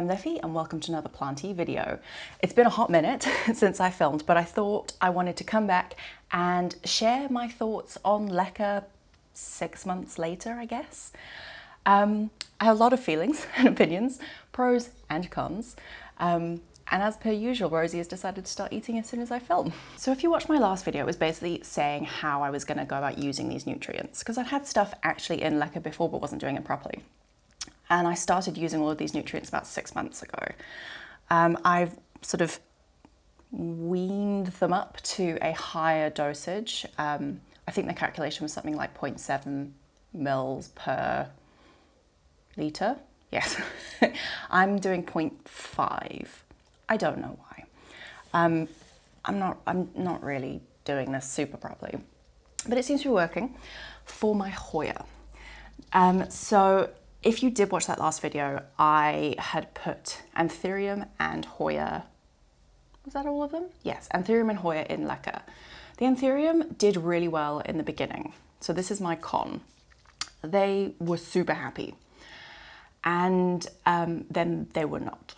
I'm Leffy and welcome to another planty video. It's been a hot minute since I filmed, but I thought I wanted to come back and share my thoughts on Leca 6 months later, I guess. I have a lot of feelings and opinions, pros and cons. And as per usual, Rosie has decided to start eating as soon as I film. So if you watched my last video, it was basically saying how I was going to go about using these nutrients, because I've had stuff actually in Leca before but wasn't doing it properly. And I started using all of these nutrients about 6 months ago. I've sort of weaned them up to a higher dosage. I think the calculation was something like 0.7 mils per litre. Yes, I'm doing 0.5. I don't know why. I'm not really doing this super properly, but it seems to be working for my Hoya. So if you did watch that last video, I had put Anthurium and Hoya, was that all of them? Yes, Anthurium and Hoya in Leca. The Anthurium did really well in the beginning. So this is my con. They were super happy. And then they were not.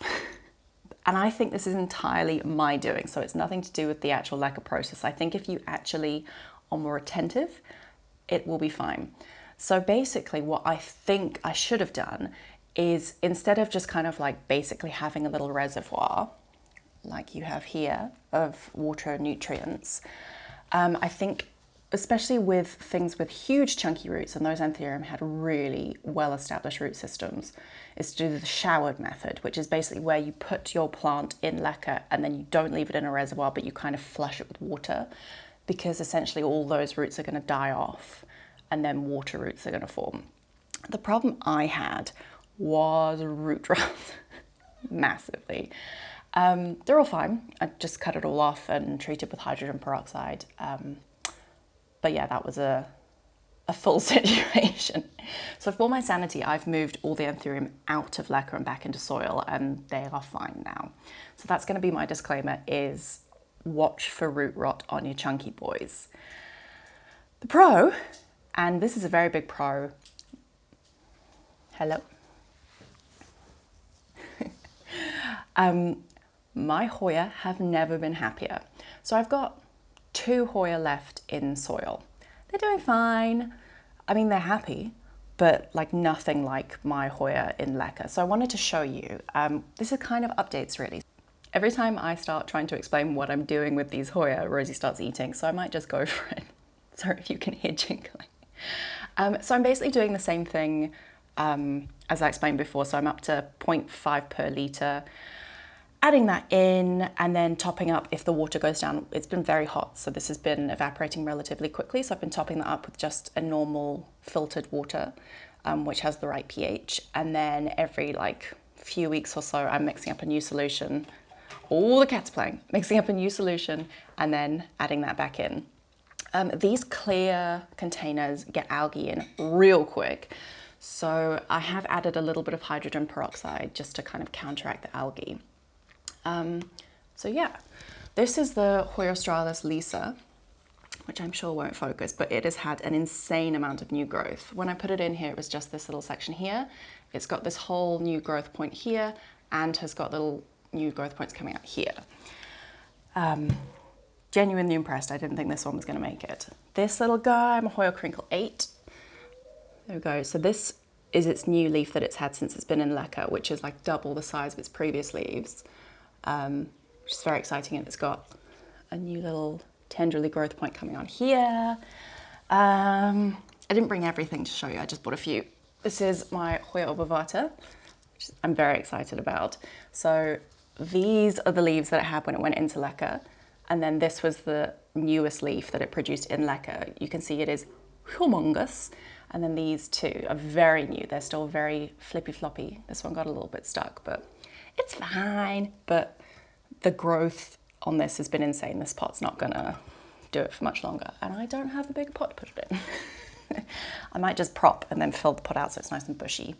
And I think this is entirely my doing. So it's nothing to do with the actual Leca process. I think if you actually are more attentive, it will be fine. So basically what I think I should have done is, instead of just kind of like basically having a little reservoir like you have here of water nutrients, I think especially with things with huge chunky roots, and those Anthurium had really well-established root systems, is to do the showered method, which is basically where you put your plant in Leca and then you don't leave it in a reservoir, but you kind of flush it with water, because essentially all those roots are going to die off and then water roots are going to form. The problem I had was root rot, massively. They're all fine. I just cut it all off and treat it with hydrogen peroxide. But yeah, that was a full situation. So for my sanity, I've moved all the Anthurium out of Leca and back into soil, and they are fine now. So that's going to be my disclaimer, is watch for root rot on your chunky boys. The pro, and this is a very big pro, hello. My Hoya have never been happier. So I've got 2 Hoya left in soil. They're doing fine. I mean, they're happy, but like nothing like my Hoya in Leca. So I wanted to show you, this is kind of updates really. Every time I start trying to explain what I'm doing with these Hoya, Rosie starts eating, so I might just go for it. Sorry if you can hear jingling. So I'm basically doing the same thing as I explained before. So I'm up to 0.5 per litre, adding that in and then topping up if the water goes down. It's been very hot, so this has been evaporating relatively quickly. So I've been topping that up with just a normal filtered water, which has the right pH. And then every like few weeks or so, I'm mixing up a new solution. All the cats playing, mixing up a new solution and then adding that back in. These clear containers get algae in real quick. So I have added a little bit of hydrogen peroxide just to kind of counteract the algae. So yeah, this is the Hoya australis Leca, which I'm sure won't focus, but it has had an insane amount of new growth. When I put it in here, it was just this little section here. It's got this whole new growth point here and has got little new growth points coming out here. Genuinely impressed. I didn't think this one was going to make it. This little guy, I'm a Hoya Crinkle 8. There we go. So this is its new leaf that it's had since it's been in Leca, which is like double the size of its previous leaves, which is very exciting. And it's got a new little tendrily growth point coming on here. I didn't bring everything to show you. I just bought a few. This is my Hoya obovata, which I'm very excited about. So these are the leaves that it had when it went into Leca. And then this was the newest leaf that it produced in Leca. You can see it is humongous. And then these two are very new. They're still very flippy floppy. This one got a little bit stuck, but it's fine. But the growth on this has been insane. This pot's not gonna do it for much longer. And I don't have a big pot to put it in. I might just prop and then fill the pot out so it's nice and bushy.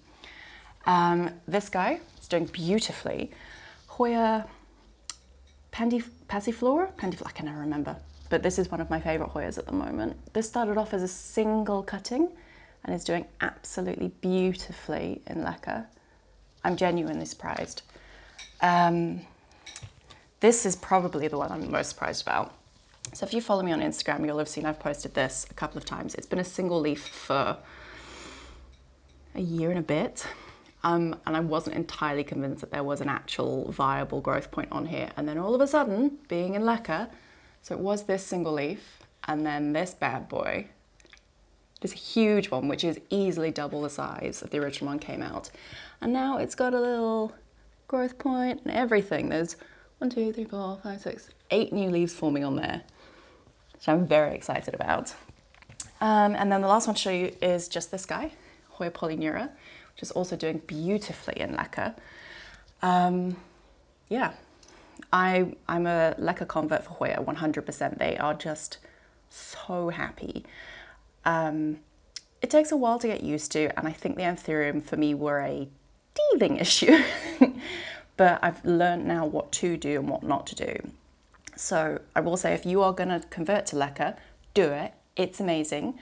This guy is doing beautifully. Hoya Passiflora? I can never remember. But this is one of my favorite Hoyas at the moment. This started off as a single cutting and is doing absolutely beautifully in Leca. I'm genuinely surprised. This is probably the one I'm most surprised about. So if you follow me on Instagram, you'll have seen I've posted this a couple of times. It's been a single leaf for a year and a bit. And I wasn't entirely convinced that there was an actual viable growth point on here. And then all of a sudden, being in Leca, so it was this single leaf, and then this bad boy, this huge one, which is easily double the size of the original one came out. And now it's got a little growth point and everything. There's 1, 2, 3, 4, 5, 6, 8 new leaves forming on there, which I'm very excited about. And then the last one to show you is just this guy, Hoya polyneura, which is also doing beautifully in Leca. Yeah, I'm a Leca convert for Hoya, 100%. They are just so happy. It takes a while to get used to, and I think the Anthurium for me were a teething issue. But I've learned now what to do and what not to do. So I will say, if you are going to convert to Leca, do it. It's amazing.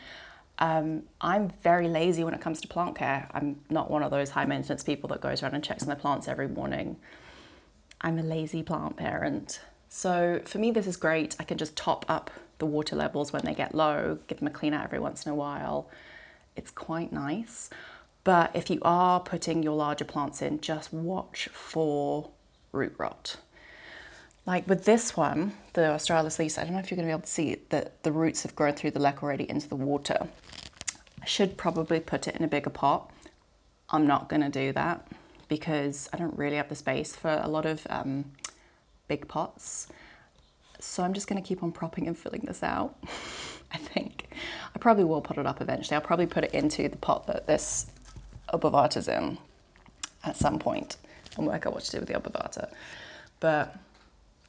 I'm very lazy when it comes to plant care. I'm not one of those high maintenance people that goes around and checks on their plants every morning. I'm a lazy plant parent. So for me, this is great. I can just top up the water levels when they get low, give them a clean out every once in a while. It's quite nice. But if you are putting your larger plants in, just watch for root rot. Like with this one, the Australis leaf, I don't know if you're going to be able to see it, that the roots have grown through the Leca already into the water. I should probably put it in a bigger pot. I'm not going to do that because I don't really have the space for a lot of big pots. So I'm just going to keep on propping and filling this out, I think. I probably will put it up eventually. I'll probably put it into the pot that this obovata's in at some point and work out what to do with the obovata. But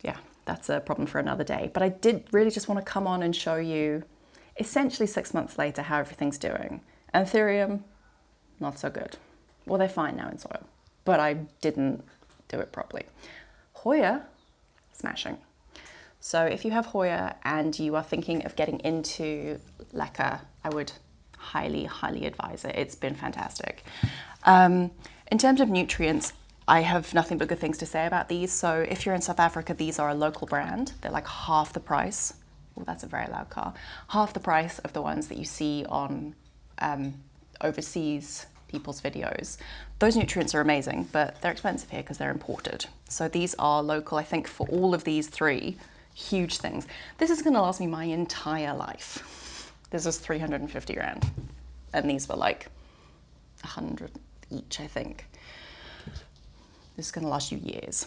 yeah, that's a problem for another day. But I did really just want to come on and show you essentially 6 months later how everything's doing. Anthurium, not so good. Well, they're fine now in soil, but I didn't do it properly. Hoya, smashing. So if you have Hoya and you are thinking of getting into Leca, I would highly, highly advise it. It's been fantastic. In terms of nutrients, I have nothing but good things to say about these. So if you're in South Africa, these are a local brand. They're like half the price. Oh, that's a very loud car. Half the price of the ones that you see on overseas people's videos. Those nutrients are amazing, but they're expensive here because they're imported. So these are local, I think, for all of these three huge things. This is going to last me my entire life. This is 350 Rand. And these were like 100 each, I think. This is going to last you years.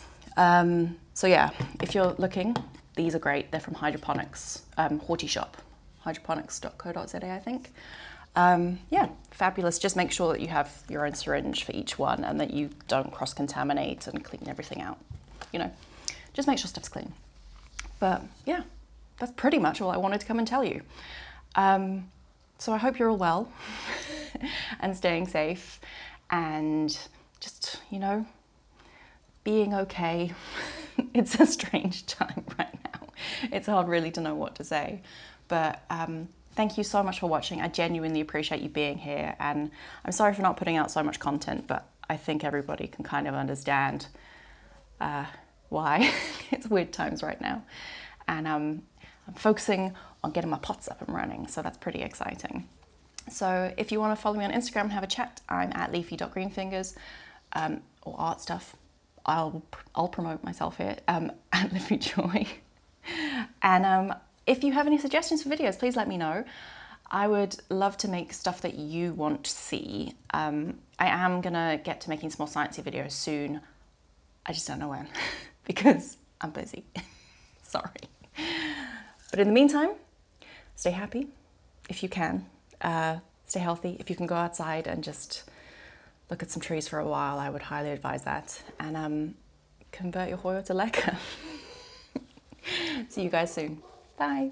So yeah, if you're looking, these are great. They're from Hydroponics, Horti Shop, hydroponics.co.za, I think. Yeah, fabulous. Just make sure that you have your own syringe for each one and that you don't cross-contaminate and clean everything out. You know, just make sure stuff's clean. But yeah, that's pretty much all I wanted to come and tell you. So I hope you're all well and staying safe and just, you know, being okay. It's a strange time right now. It's hard really to know what to say. But thank you so much for watching. I genuinely appreciate you being here. And I'm sorry for not putting out so much content, but I think everybody can kind of understand why. It's weird times right now. And I'm focusing on getting my pots up and running, so that's pretty exciting. So if you want to follow me on Instagram and have a chat, I'm at leafy.greenfingers, or art stuff. I'll promote myself here, at Livy Joy. And if you have any suggestions for videos, please let me know. I would love to make stuff that you want to see. I am gonna get to making some more sciencey videos soon. I just don't know when, because I'm busy. Sorry. But in the meantime, stay happy if you can. Stay healthy. If you can go outside and just look at some trees for a while, I would highly advise that. And convert your Hoya to Leca. See you guys soon. Bye.